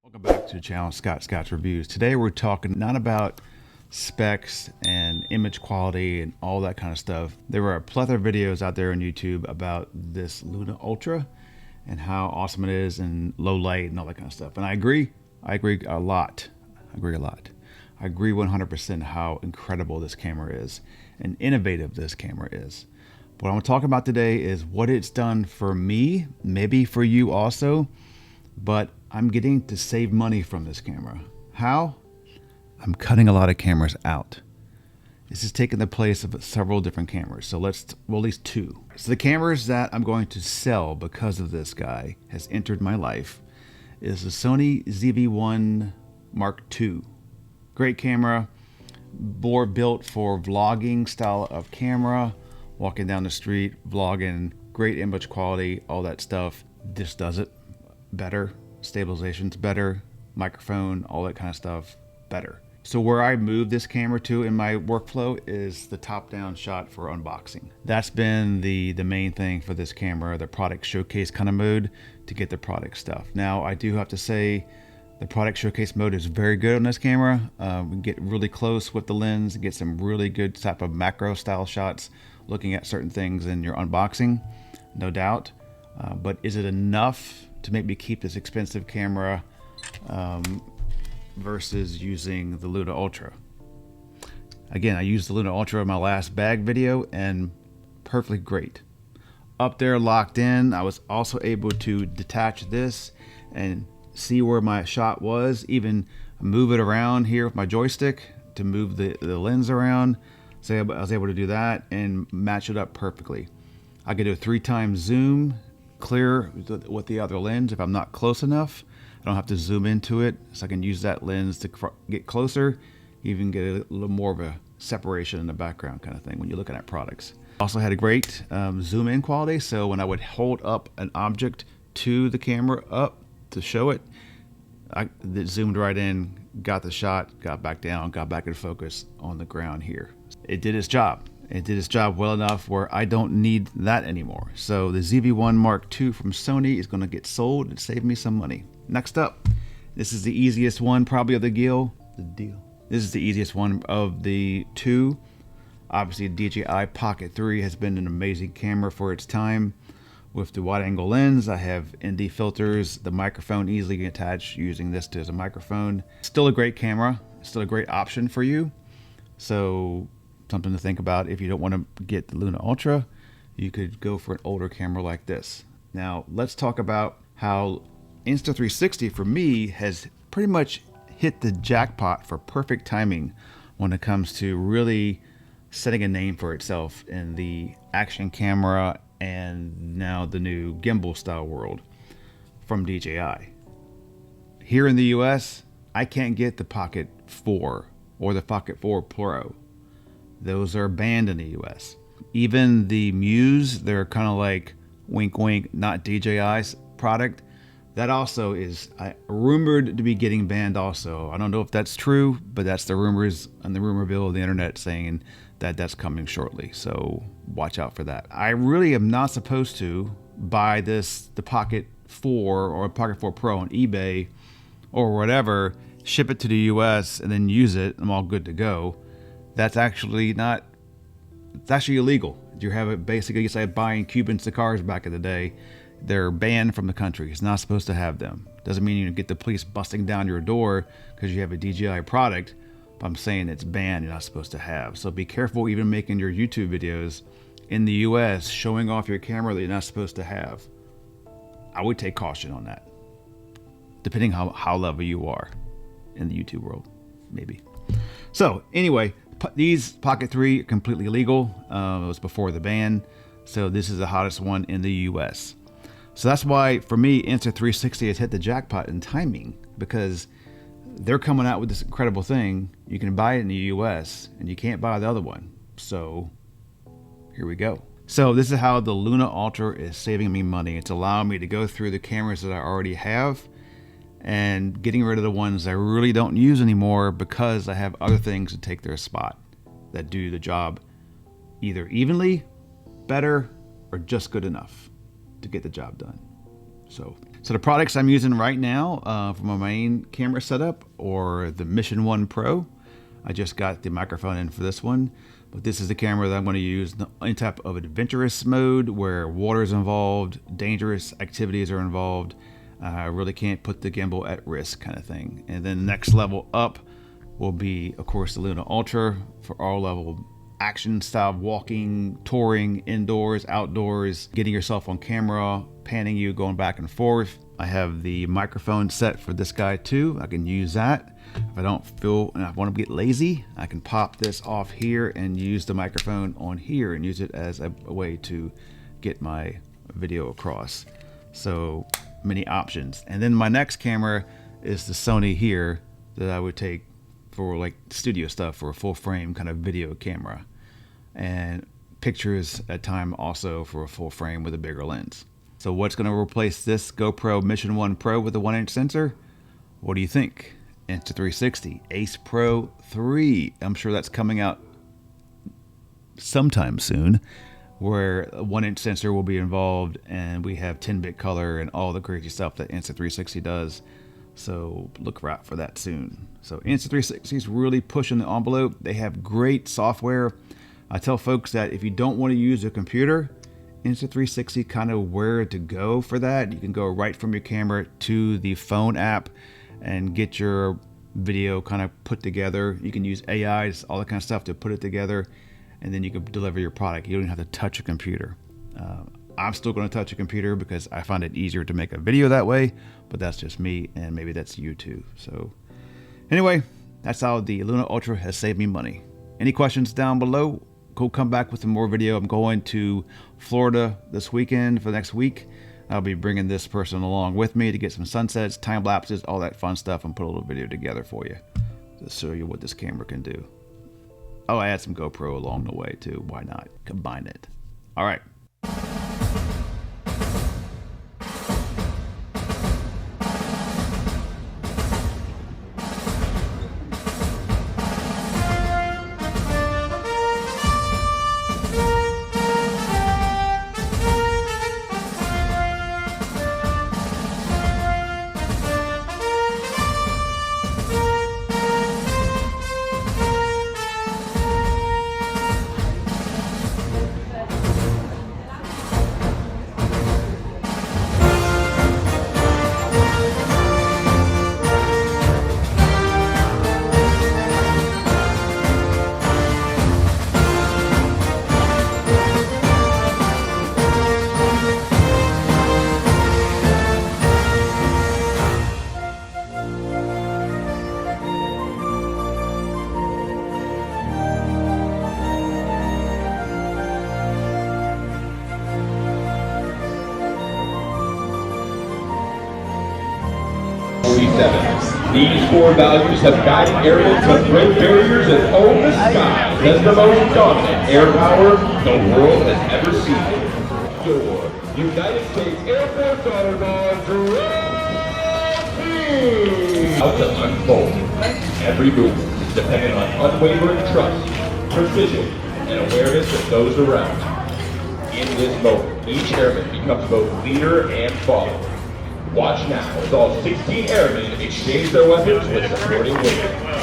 Welcome back to the channel, Scott's Reviews. Today we're talking not about specs and image quality and all that kind of stuff. There were a plethora of videos out there on YouTube about this Luna Ultra and how awesome it is and low light and all that kind of stuff. And I agree a lot. I agree 100% how incredible this camera is and innovative this camera is. What I want to talk about today is what it's done for me, maybe for you also, but I'm getting to save money from this camera. How? I'm cutting a lot of cameras out. This is taking the place of several different cameras. So well, at least two. So the cameras that I'm going to sell because of this guy has entered my life is the Sony ZV-1 Mark II. Great camera, more built for vlogging style of camera, walking down the street, vlogging, great image quality, all that stuff. This does it better. Stabilization's better, microphone, all that kind of stuff better. So where I move this camera to in my workflow is the top-down shot for unboxing. That's been the main thing for this camera, the product showcase kind of mode to get the product stuff. Now I do have to say the product showcase mode is very good on this camera. We can get really close with the lens, get some really good type of macro style shots looking at certain things in your unboxing, no doubt. But is it enough to make me keep this expensive camera versus using the Luna Ultra? Again, I used the Luna Ultra in my last bag video and perfectly great. Up there locked in, I was also able to detach this and see where my shot was, even move it around here with my joystick to move the lens around. So I was able to do that and match it up perfectly. I could do a 3x zoom, clear with the other lens if I'm not close enough. I don't have to zoom into it, so I can use that lens to get closer, even get a little more of a separation in the background kind of thing when you're looking at products. Also had a great zoom in quality, so when I would hold up an object to the camera up to show it, I zoomed right in, got the shot, got back down, got back in focus on the ground here. It did its job. It did its job well enough where I don't need that anymore. So the ZV-1 Mark II from Sony is going to get sold and save me some money. Next up, this is the easiest one probably of the deal. This is the easiest one of the two. Obviously, DJI Pocket 3 has been an amazing camera for its time. With the wide angle lens, I have ND filters, the microphone easily attached using this as a microphone. Still a great camera, still a great option for you. So something to think about. If you don't want to get the Luna Ultra, you could go for an older camera like this. Now let's talk about how Insta360 for me has pretty much hit the jackpot for perfect timing when it comes to really setting a name for itself in the action camera and now the new gimbal style world from DJI. Here in the US, I can't get the Pocket 4 or the Pocket 4 Pro. Those are banned in the US. Even the Muse, they're kind of like wink wink, not DJI's product. That also is rumored to be getting banned also. I don't know if that's true, but that's the rumors on the rumor mill of the internet saying that that's coming shortly. So watch out for that. I really am not supposed to buy the Pocket 4 or Pocket 4 Pro on eBay or whatever, ship it to the US and then use it. I'm all good to go. That's actually not, it's actually illegal. You have it basically, it's like buying Cuban cigars back in the day. They're banned from the country. It's not supposed to have them. Doesn't mean you get the police busting down your door because you have a DJI product. But I'm saying it's banned, you're not supposed to have. So be careful even making your YouTube videos in the US showing off your camera that you're not supposed to have. I would take caution on that, depending how level you are in the YouTube world, maybe. So anyway, these Pocket 3 are completely legal. It was before the ban. So this is the hottest one in the US. So that's why for me, Insta360 has hit the jackpot in timing, because they're coming out with this incredible thing. You can buy it in the US and you can't buy the other one. So here we go. So this is how the Luna Ultra is saving me money. It's allowing me to go through the cameras that I already have and getting rid of the ones I really don't use anymore because I have other things to take their spot that do the job either evenly, better, or just good enough to get the job done. So So the products I'm using right now for my main camera setup or the Mission 1 Pro. I just got the microphone in for this one, but this is the camera that I'm going to use in any type of adventurous mode where water is involved, dangerous activities are involved. I really can't put the gimbal at risk kind of thing. And then next level up will be, of course, the Luna Ultra for all level action style walking, touring, indoors, outdoors, getting yourself on camera, panning you, going back and forth. I have the microphone set for this guy too. I can use that. If I don't feel and I want to get lazy, I can pop this off here and use the microphone on here and use it as a way to get my video across. So many options. And then my next camera is the Sony here that I would take for like studio stuff, for a full frame kind of video camera, and pictures at time also for a full frame with a bigger lens. So what's going to replace this GoPro Mission 1 Pro with a 1-inch sensor? What do you think? Insta360 Ace Pro 3. I'm sure that's coming out sometime soon, where a 1-inch sensor will be involved, and we have 10-bit color and all the crazy stuff that Insta360 does. So look out for that soon. So Insta360 is really pushing the envelope. They have great software. I tell folks that if you don't want to use a computer, Insta360 kind of where to go for that. You can go right from your camera to the phone app and get your video kind of put together. You can use AIs, all that kind of stuff to put it together, and then you can deliver your product. You don't have to touch a computer. I'm still going to touch a computer because I find it easier to make a video that way, but that's just me, and maybe that's you too. So anyway, that's how the Luna Ultra has saved me money. Any questions down below? Go come back with some more video. I'm going to Florida this weekend for the next week. I'll be bringing this person along with me to get some sunsets, time lapses, all that fun stuff, and put a little video together for you to show you what this camera can do. Oh, I add some GoPro along the way too. Why not? Combine it. All right. These core values have guided airmen to break barriers and own the sky as the most dominant air power the world has ever seen. Your United States Air Force Honor Bonds out to unfold. Every movement is dependent on unwavering trust, precision, and awareness of those around. In this moment, each airman becomes both leader and father. Watch now as all 16 airmen exchange their weapons with supporting women.